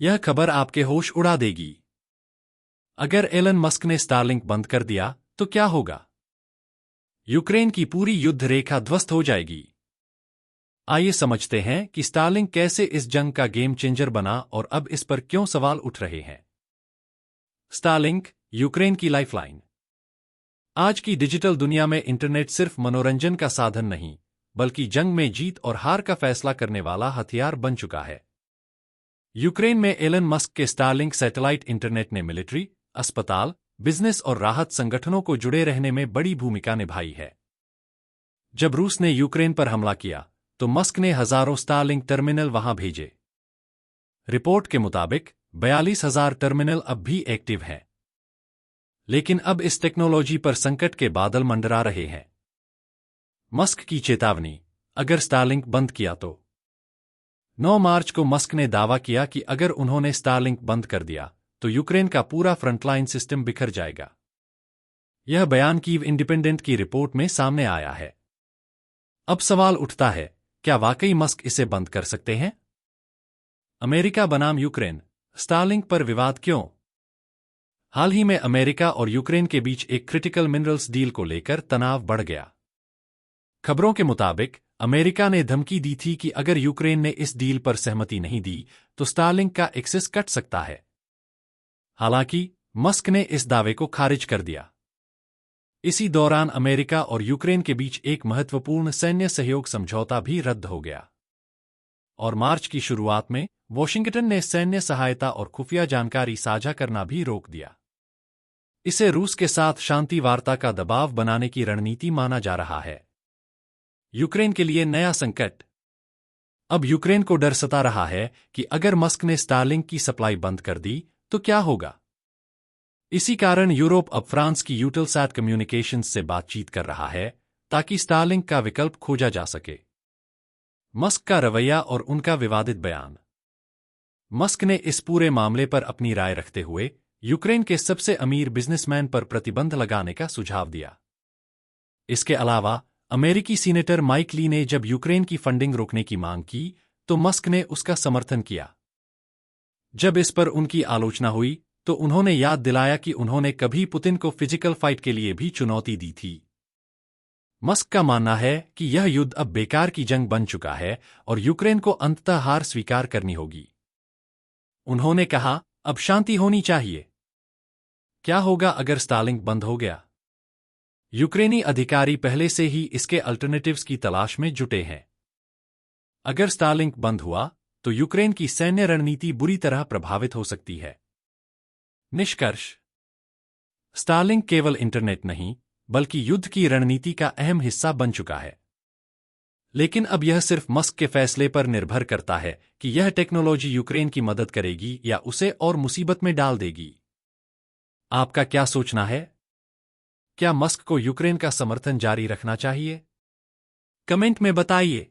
यह खबर आपके होश उड़ा देगी। अगर एलन मस्क ने स्टारलिंक बंद कर दिया तो क्या होगा? यूक्रेन की पूरी युद्ध रेखा ध्वस्त हो जाएगी। आइए समझते हैं कि स्टारलिंक कैसे इस जंग का गेम चेंजर बना और अब इस पर क्यों सवाल उठ रहे हैं। स्टारलिंक, यूक्रेन की लाइफलाइन। आज की डिजिटल दुनिया में इंटरनेट सिर्फ मनोरंजन का साधन नहीं, बल्कि जंग में जीत और हार का फैसला करने वाला हथियार बन चुका है। यूक्रेन में एलन मस्क के स्टारलिंक सैटेलाइट इंटरनेट ने मिलिट्री, अस्पताल, बिजनेस और राहत संगठनों को जुड़े रहने में बड़ी भूमिका निभाई है। जब रूस ने यूक्रेन पर हमला किया, तो मस्क ने हजारों स्टारलिंक टर्मिनल वहां भेजे। रिपोर्ट के मुताबिक 42,000 टर्मिनल अब भी एक्टिव हैं। लेकिन अब इस टेक्नोलॉजी पर संकट के बादल मंडरा रहे हैं। मस्क की चेतावनी, अगर स्टारलिंक बंद किया तो। 9 मार्च को मस्क ने दावा किया कि अगर उन्होंने स्टारलिंक बंद कर दिया तो यूक्रेन का पूरा फ्रंटलाइन सिस्टम बिखर जाएगा। यह बयान कीव इंडिपेंडेंट की रिपोर्ट में सामने आया है। अब सवाल उठता है, क्या वाकई मस्क इसे बंद कर सकते हैं? अमेरिका बनाम यूक्रेन, स्टारलिंक पर विवाद क्यों? हाल ही में अमेरिका और यूक्रेन के बीच एक क्रिटिकल मिनरल्स डील को लेकर तनाव बढ़ गया। खबरों के मुताबिक अमेरिका ने धमकी दी थी कि अगर यूक्रेन ने इस डील पर सहमति नहीं दी तो स्टारलिंक का एक्सेस कट सकता है। हालांकि मस्क ने इस दावे को खारिज कर दिया। इसी दौरान अमेरिका और यूक्रेन के बीच एक महत्वपूर्ण सैन्य सहयोग समझौता भी रद्द हो गया। और मार्च की शुरुआत में वॉशिंगटन ने सैन्य सहायता और खुफिया जानकारी साझा करना भी रोक दिया। इसे रूस के साथ शांति वार्ता का दबाव बनाने की रणनीति माना जा रहा है। यूक्रेन के लिए नया संकट। अब यूक्रेन को डर सता रहा है कि अगर मस्क ने स्टारलिंक की सप्लाई बंद कर दी तो क्या होगा। इसी कारण यूरोप अब फ्रांस की यूटेलसैट कम्युनिकेशंस से बातचीत कर रहा है ताकि स्टारलिंक का विकल्प खोजा जा सके। मस्क का रवैया और उनका विवादित बयान। मस्क ने इस पूरे मामले पर अपनी राय रखते हुए यूक्रेन के सबसे अमीर बिजनेसमैन पर प्रतिबंध लगाने का सुझाव दिया। इसके अलावा अमेरिकी सीनेटर माइक ली ने जब यूक्रेन की फंडिंग रोकने की मांग की तो मस्क ने उसका समर्थन किया। जब इस पर उनकी आलोचना हुई तो उन्होंने याद दिलाया कि उन्होंने कभी पुतिन को फिजिकल फाइट के लिए भी चुनौती दी थी। मस्क का मानना है कि यह युद्ध अब बेकार की जंग बन चुका है और यूक्रेन को अंततः हार स्वीकार करनी होगी। उन्होंने कहा, अब शांति होनी चाहिए। क्या होगा अगर स्टारलिंक बंद हो गया? यूक्रेनी अधिकारी पहले से ही इसके अल्टरनेटिव्स की तलाश में जुटे हैं। अगर स्टारलिंक बंद हुआ तो यूक्रेन की सैन्य रणनीति बुरी तरह प्रभावित हो सकती है। निष्कर्ष, स्टारलिंक केवल इंटरनेट नहीं बल्कि युद्ध की रणनीति का अहम हिस्सा बन चुका है। लेकिन अब यह सिर्फ मस्क के फैसले पर निर्भर करता है कि यह टेक्नोलॉजी यूक्रेन की मदद करेगी या उसे और मुसीबत में डाल देगी। आपका क्या सोचना है? क्या मस्क को यूक्रेन का समर्थन जारी रखना चाहिए? कमेंट में बताइए।